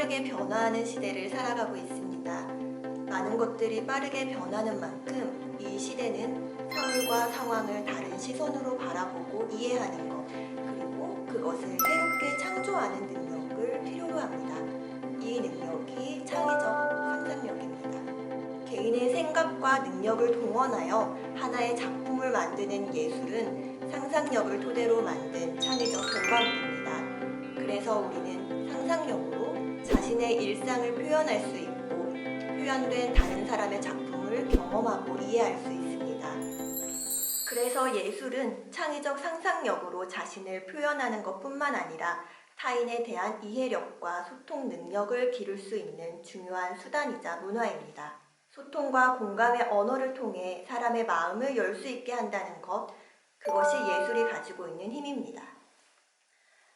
빠르게 변화하는 시대를 살아가고 있습니다. 많은 것들이 빠르게 변하는 만큼 이 시대는 사물과 상황을 다른 시선으로 바라보고 이해하는 것, 그리고 그것을 새롭게 창조하는 능력을 필요로 합니다. 이 능력이 창의적 상상력입니다. 개인의 생각과 능력을 동원하여 하나의 작품을 만드는 예술은 상상력을 토대로 만든 창의적 결과물입니다. 그래서 우리는 상상력으로 자신의 일상을 표현할 수 있고 표현된 다른 사람의 작품을 경험하고 이해할 수 있습니다. 그래서 예술은 창의적 상상력으로 자신을 표현하는 것뿐만 아니라 타인에 대한 이해력과 소통 능력을 기를 수 있는 중요한 수단이자 문화입니다. 소통과 공감의 언어를 통해 사람의 마음을 열 수 있게 한다는 것, 그것이 예술이 가지고 있는 힘입니다.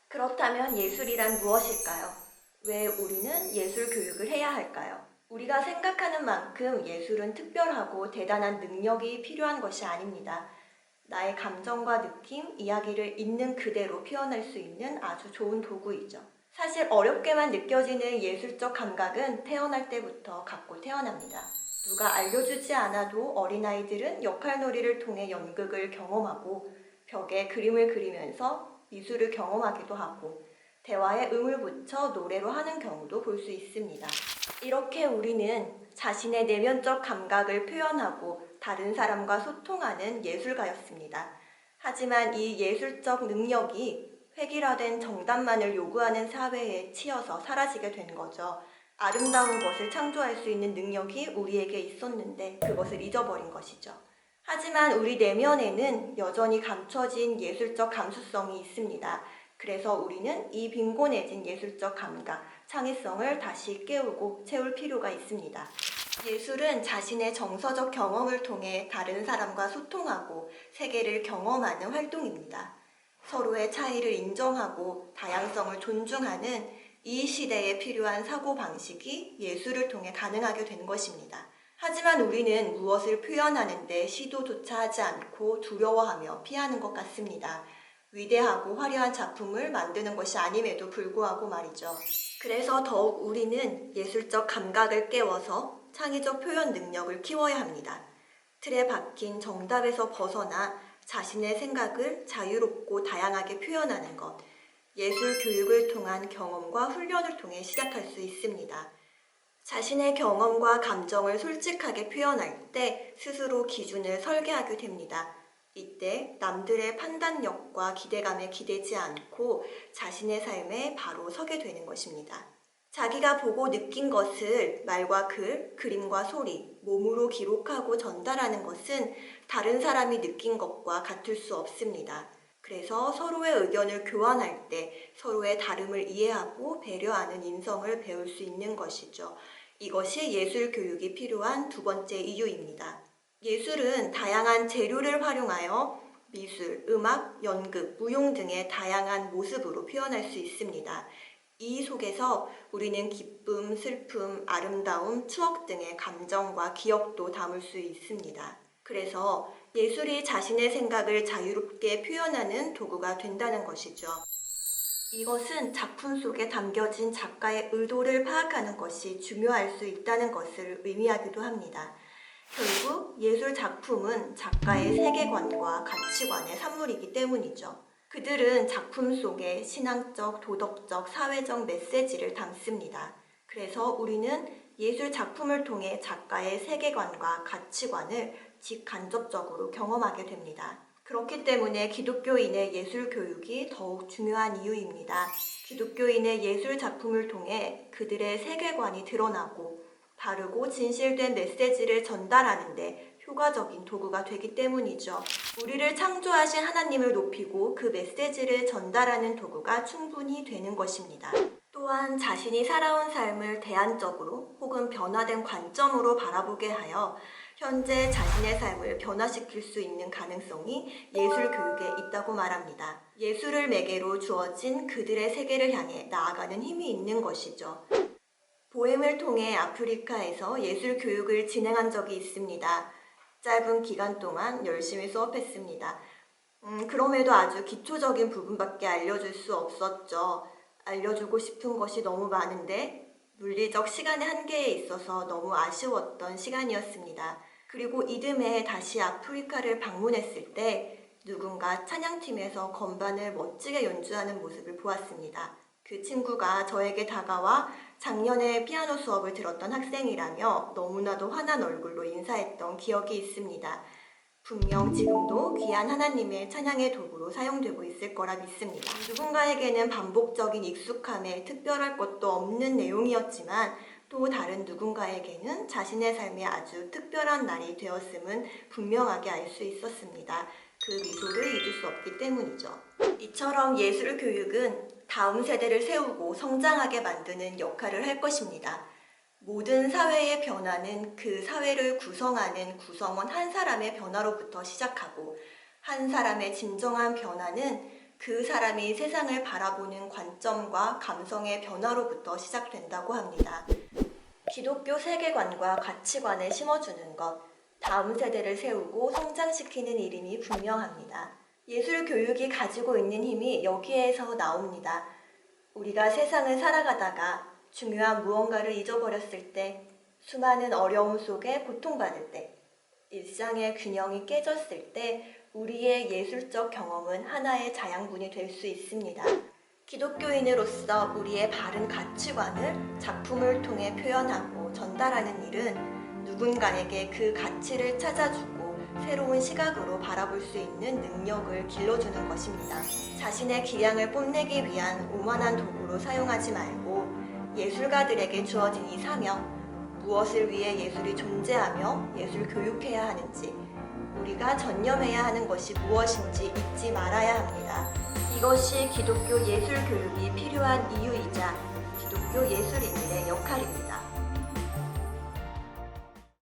그렇다면 예술이란 무엇일까요? 왜 우리는 예술 교육을 해야 할까요? 우리가 생각하는 만큼 예술은 특별하고 대단한 능력이 필요한 것이 아닙니다. 나의 감정과 느낌, 이야기를 있는 그대로 표현할 수 있는 아주 좋은 도구이죠. 사실 어렵게만 느껴지는 예술적 감각은 태어날 때부터 갖고 태어납니다. 누가 알려주지 않아도 어린아이들은 역할놀이를 통해 연극을 경험하고 벽에 그림을 그리면서 미술을 경험하기도 하고 대화에 음을 붙여 노래로 하는 경우도 볼 수 있습니다. 이렇게 우리는 자신의 내면적 감각을 표현하고 다른 사람과 소통하는 예술가였습니다. 하지만 이 예술적 능력이 획일화된 정답만을 요구하는 사회에 치여서 사라지게 된 거죠. 아름다운 것을 창조할 수 있는 능력이 우리에게 있었는데 그것을 잊어버린 것이죠. 하지만 우리 내면에는 여전히 감춰진 예술적 감수성이 있습니다. 그래서 우리는 이 빈곤해진 예술적 감각, 창의성을 다시 깨우고 채울 필요가 있습니다. 예술은 자신의 정서적 경험을 통해 다른 사람과 소통하고 세계를 경험하는 활동입니다. 서로의 차이를 인정하고 다양성을 존중하는 이 시대에 필요한 사고방식이 예술을 통해 가능하게 된 것입니다. 하지만 우리는 무엇을 표현하는데 시도조차 하지 않고 두려워하며 피하는 것 같습니다. 위대하고 화려한 작품을 만드는 것이 아님에도 불구하고 말이죠. 그래서 더욱 우리는 예술적 감각을 깨워서 창의적 표현 능력을 키워야 합니다. 틀에 박힌 정답에서 벗어나 자신의 생각을 자유롭고 다양하게 표현하는 것, 예술 교육을 통한 경험과 훈련을 통해 시작할 수 있습니다. 자신의 경험과 감정을 솔직하게 표현할 때 스스로 기준을 설계하게 됩니다. 이때 남들의 판단력과 기대감에 기대지 않고 자신의 삶에 바로 서게 되는 것입니다. 자기가 보고 느낀 것을 말과 글, 그림과 소리, 몸으로 기록하고 전달하는 것은 다른 사람이 느낀 것과 같을 수 없습니다. 그래서 서로의 의견을 교환할 때 서로의 다름을 이해하고 배려하는 인성을 배울 수 있는 것이죠. 이것이 예술 교육이 필요한 두 번째 이유입니다. 예술은 다양한 재료를 활용하여 미술, 음악, 연극, 무용 등의 다양한 모습으로 표현할 수 있습니다. 이 속에서 우리는 기쁨, 슬픔, 아름다움, 추억 등의 감정과 기억도 담을 수 있습니다. 그래서 예술이 자신의 생각을 자유롭게 표현하는 도구가 된다는 것이죠. 이것은 작품 속에 담겨진 작가의 의도를 파악하는 것이 중요할 수 있다는 것을 의미하기도 합니다. 결국 예술 작품은 작가의 세계관과 가치관의 산물이기 때문이죠. 그들은 작품 속에 신앙적, 도덕적, 사회적 메시지를 담습니다. 그래서 우리는 예술 작품을 통해 작가의 세계관과 가치관을 직간접적으로 경험하게 됩니다. 그렇기 때문에 기독교인의 예술 교육이 더욱 중요한 이유입니다. 기독교인의 예술 작품을 통해 그들의 세계관이 드러나고 바르고 진실된 메시지를 전달하는 데 효과적인 도구가 되기 때문이죠. 우리를 창조하신 하나님을 높이고 그 메시지를 전달하는 도구가 충분히 되는 것입니다. 또한 자신이 살아온 삶을 대안적으로 혹은 변화된 관점으로 바라보게 하여 현재 자신의 삶을 변화시킬 수 있는 가능성이 예술 교육에 있다고 말합니다. 예술을 매개로 주어진 그들의 세계를 향해 나아가는 힘이 있는 것이죠. 보엠을 통해 아프리카에서 예술 교육을 진행한 적이 있습니다. 짧은 기간 동안 열심히 수업했습니다. 그럼에도 아주 기초적인 부분밖에 알려줄 수 없었죠. 알려주고 싶은 것이 너무 많은데 물리적 시간의 한계에 있어서 너무 아쉬웠던 시간이었습니다. 그리고 이듬해 다시 아프리카를 방문했을 때 누군가 찬양팀에서 건반을 멋지게 연주하는 모습을 보았습니다. 그 친구가 저에게 다가와 작년에 피아노 수업을 들었던 학생이라며 너무나도 환한 얼굴로 인사했던 기억이 있습니다. 분명 지금도 귀한 하나님의 찬양의 도구로 사용되고 있을 거라 믿습니다. 누군가에게는 반복적인 익숙함에 특별할 것도 없는 내용이었지만 또 다른 누군가에게는 자신의 삶에 아주 특별한 날이 되었음은 분명하게 알 수 있었습니다. 그 미소를 잊을 수 없기 때문이죠. 이처럼 예술 교육은 다음 세대를 세우고 성장하게 만드는 역할을 할 것입니다. 모든 사회의 변화는 그 사회를 구성하는 구성원 한 사람의 변화로부터 시작하고 한 사람의 진정한 변화는 그 사람이 세상을 바라보는 관점과 감성의 변화로부터 시작된다고 합니다. 기독교 세계관과 가치관을 심어주는 것, 다음 세대를 세우고 성장시키는 일임이 분명합니다. 예술 교육이 가지고 있는 힘이 여기에서 나옵니다. 우리가 세상을 살아가다가 중요한 무언가를 잊어버렸을 때, 수많은 어려움 속에 고통받을 때, 일상의 균형이 깨졌을 때 우리의 예술적 경험은 하나의 자양분이 될 수 있습니다. 기독교인으로서 우리의 바른 가치관을 작품을 통해 표현하고 전달하는 일은 누군가에게 그 가치를 찾아주고 새로운 시각으로 바라볼 수 있는 능력을 길러주는 것입니다. 자신의 기량을 뽐내기 위한 오만한 도구로 사용하지 말고 예술가들에게 주어진 이 사명, 무엇을 위해 예술이 존재하며 예술 교육해야 하는지, 우리가 전념해야 하는 것이 무엇인지 잊지 말아야 합니다. 이것이 기독교 예술 교육이 필요한 이유이자 기독교 예술인들의 역할입니다.